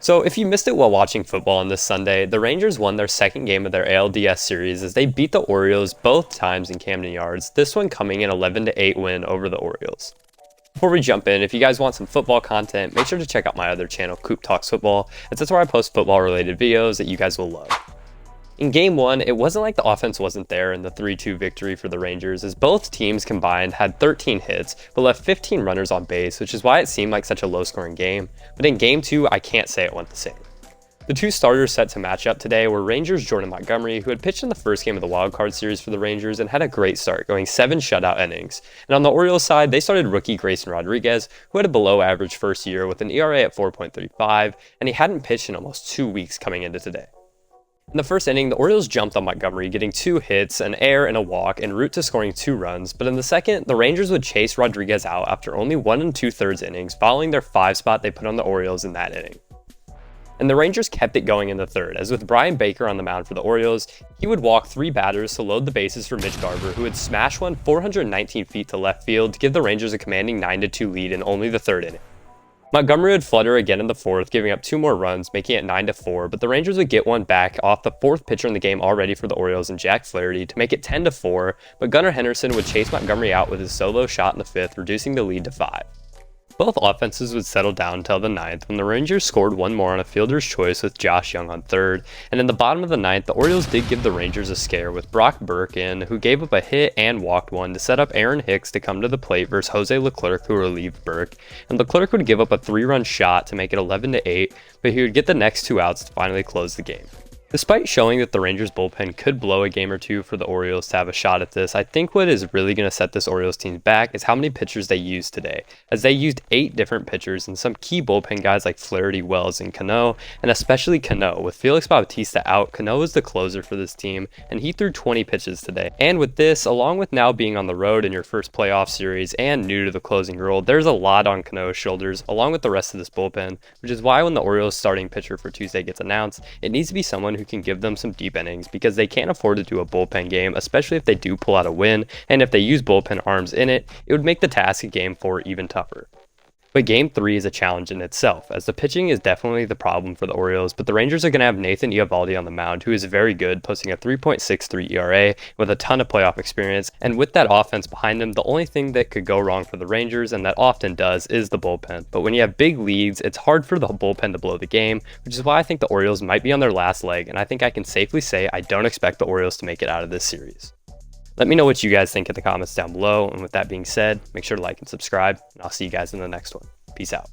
So, if you missed it while watching football on this Sunday, the Rangers won their second game of their ALDS series as they beat the Orioles both times in Camden Yards, this one coming in 11-8 win over the Orioles. Before we jump in, if you guys want some football content, make sure to check out my other channel, Coop Talks Football, as that's where I post football related videos that you guys will love. In game one, it wasn't like the offense wasn't there in the 3-2 victory for the Rangers, as both teams combined had 13 hits, but left 15 runners on base, which is why it seemed like such a low-scoring game. But in game two, I can't say it went the same. The two starters set to match up today were Rangers' Jordan Montgomery, who had pitched in the first game of the wildcard series for the Rangers and had a great start, going 7 shutout innings. And on the Orioles side, they started rookie Grayson Rodriguez, who had a below-average first year with an ERA at 4.35, and he hadn't pitched in almost 2 weeks coming into today. In the first inning, the Orioles jumped on Montgomery, getting 2 hits, an error, and a walk, en route to scoring 2 runs, but in the second, the Rangers would chase Rodriguez out after only 1 2/3 innings, following their 5 spot they put on the Orioles in that inning. And the Rangers kept it going in the third, as with Brian Baker on the mound for the Orioles, he would walk 3 batters to load the bases for Mitch Garver, who would smash one 419 feet to left field to give the Rangers a commanding 9-2 lead in only the third inning. Montgomery would flutter again in the fourth, giving up 2 more runs, making it 9-4, but the Rangers would get one back off the 4th pitcher in the game already for the Orioles and Jack Flaherty to make it 10-4, but Gunnar Henderson would chase Montgomery out with his solo shot in the 5th, reducing the lead to 5. Both offenses would settle down until the 9th when the Rangers scored 1 more on a fielder's choice with Josh Young on 3rd, and in the bottom of the 9th, the Orioles did give the Rangers a scare with Brock Burke in, who gave up a hit and walked one to set up Aaron Hicks to come to the plate versus Jose Leclerc, who relieved Burke, and Leclerc would give up a 3-run shot to make it 11-8, but he would get the next 2 outs to finally close the game. Despite showing that the Rangers bullpen could blow a game or two for the Orioles to have a shot at this, I think what is really going to set this Orioles team back is how many pitchers they used today, as they used 8 different pitchers and some key bullpen guys like Flaherty, Wells, and Cano, and especially Cano. With Felix Bautista out, Cano was the closer for this team, and he threw 20 pitches today. And with this, along with now being on the road in your first playoff series and new to the closing role, there's a lot on Cano's shoulders, along with the rest of this bullpen, which is why when the Orioles starting pitcher for Tuesday gets announced, it needs to be someone who can give them some deep innings, because they can't afford to do a bullpen game, especially if they do pull out a win, and if they use bullpen arms in it, it would make the task of game 4 even tougher. But game 3 is a challenge in itself, as the pitching is definitely the problem for the Orioles, but the Rangers are going to have Nathan Eovaldi on the mound, who is very good, posting a 3.63 ERA with a ton of playoff experience, and with that offense behind him, the only thing that could go wrong for the Rangers, and that often does, is the bullpen. But when you have big leads, it's hard for the bullpen to blow the game, which is why I think the Orioles might be on their last leg, and I think I can safely say I don't expect the Orioles to make it out of this series. Let me know what you guys think in the comments down below, and with that being said, make sure to like and subscribe, and I'll see you guys in the next one. Peace out.